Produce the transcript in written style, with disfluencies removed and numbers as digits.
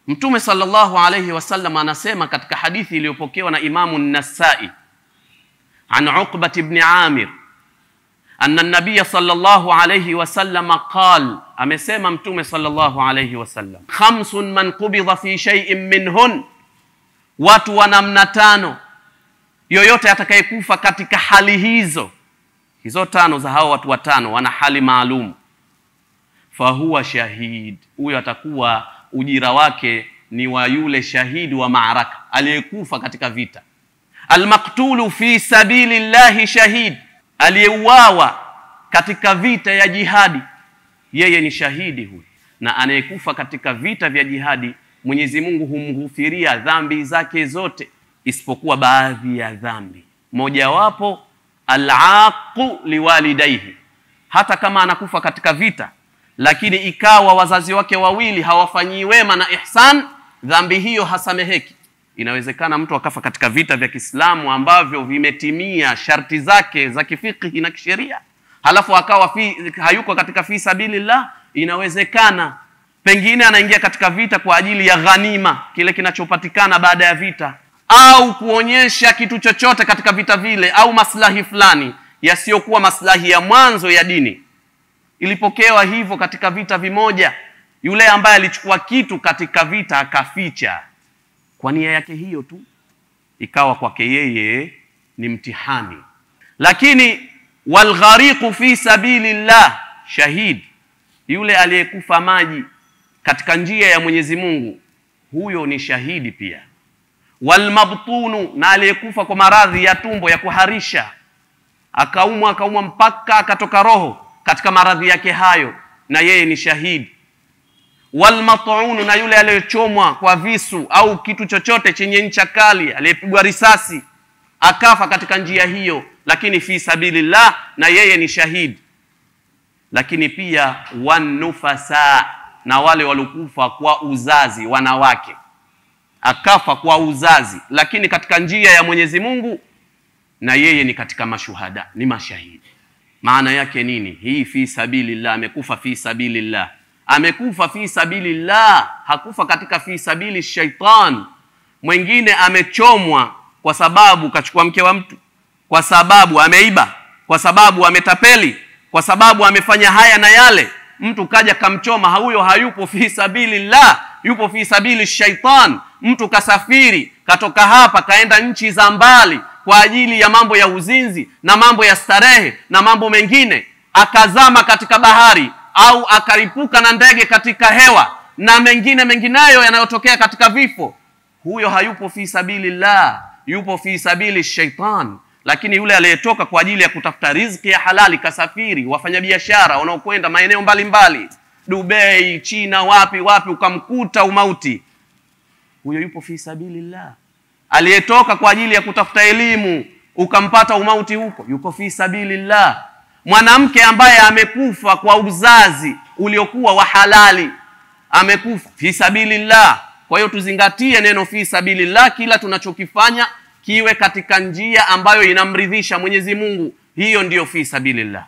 Mtume sallallahu alayhi wasallam anasema katika hadithi iliyopokewa na Imamu an-Nasa'i an Uqbah ibn Amir anna an-nabiy sallallahu alayhi wasallam qala, amesema Mtume sallallahu alayhi wasallam, khamsun man qubidha fi shay'in minhun, watu wa namna tano, yoyote atakayekufa katika hali hizo tano za hao watu watano wana hali maalum, fahuwa shahid, huyo atakuwa ujira wake ni wa yule shahidi wa maaraka aliyekufa katika vita. Almaktulu fi sabilillahi shahid, aliyeuawa katika vita ya jihadi, yeye ni shahidi huyu. Na anayekufa katika vita vya jihadi, Mwenyezi Mungu humghufiria dhambi zake zote isipokuwa baadhi ya dhambi, mojawapo al-aqu liwalidayhi. Hata kama anakufa katika vita lakini ikawa wazazi wake wawili hawafanyii wema na ihsan, dhambi hiyo hasameheki. Inawezekana mtu akafa katika vita vya Kiislamu ambavyo vimetimia sharti zake za kifiqhi na kisheria, halafu akawa hayuko katika fi sabilillah. Inawezekana pengine anaingia katika vita kwa ajili ya ghanima, kile kinachopatikana baada ya vita, au kuonyesha kitu chochote katika vita vile, au maslahi fulani yasiyokuwa maslahi ya mwanzo ya dini. Ilipokewa hivyo katika vita vimoja, yule ambaye alichukua kitu katika vita akaficha kwa nia yake hiyo tu, ikawa kwake yeye ni mtihani. Lakini walghariqu fi sabilillah shahid, yule aliyekufa maji katika njia ya Mwenyezi Mungu, huyo ni shahidi pia. Walmabtunu, na aliyekufa kwa maradhi ya tumbo ya kuharisha, akaumwa mpaka akatoka roho katika maradhi yake hayo, na yeye ni shahidi. Walmat'un, na yule aliyechomwa kwa visu au kitu chochote chenye ncha kali, aliyepigwa risasi akafa katika njia hiyo, lakini fi sabilillah, na yeye ni shahidi. Lakini pia wanufasa, na wale waliokufa kwa uzazi, wanawake, akafa kwa uzazi lakini katika njia ya Mwenyezi Mungu, na yeye ni katika mashuhada, ni mashahidi. Maana yake nini hii fi sabilillah? Amekufa fi sabilillah, amekufa fi sabilillah, hakufa katika fi sabili shaitan. Mwingine amechomwa kwa sababu kachukua mke wa mtu, kwa sababu ameiba, kwa sababu ametapeli, kwa sababu amefanya haya na yale, mtu kaja kamchoma, huyo hayupo fi sabilillah, yupo fi sabili shaitan. Mtu kasafiri katoka hapa kaenda nchi za mbali kwa ajili ya mambo ya uzinzi na mambo ya starehe na mambo mengine, akazama katika bahari au akaripuka na ndege katika hewa na mengineyo yanayotokea katika vifo, huyo hayupo fi sabilillah, yupo fi sabili shaitan. Lakini yule aliyetoka kwa ajili ya kutafuta riziki ya halali, kasafiri, wafanyabiashara wanaokwenda maeneo mbalimbali, Dubai, China, wapi, ukamkuta umauti, huyo yupo fi sabilillah. Aliyetoka kwa ajili ya kutafuta elimu, ukampata umauti huko, yupo fi sabilillah. Mwanamke ambaye amekufa kwa uzazi uliokuwa wa halali, amekufa fi sabilillah. Kwa hiyo tuzingatie neno fi sabilillah, kila tunachokifanya kiwe katika njia ambayo inamridhisha Mwenyezi Mungu, hiyo ndiyo fi sabilillah.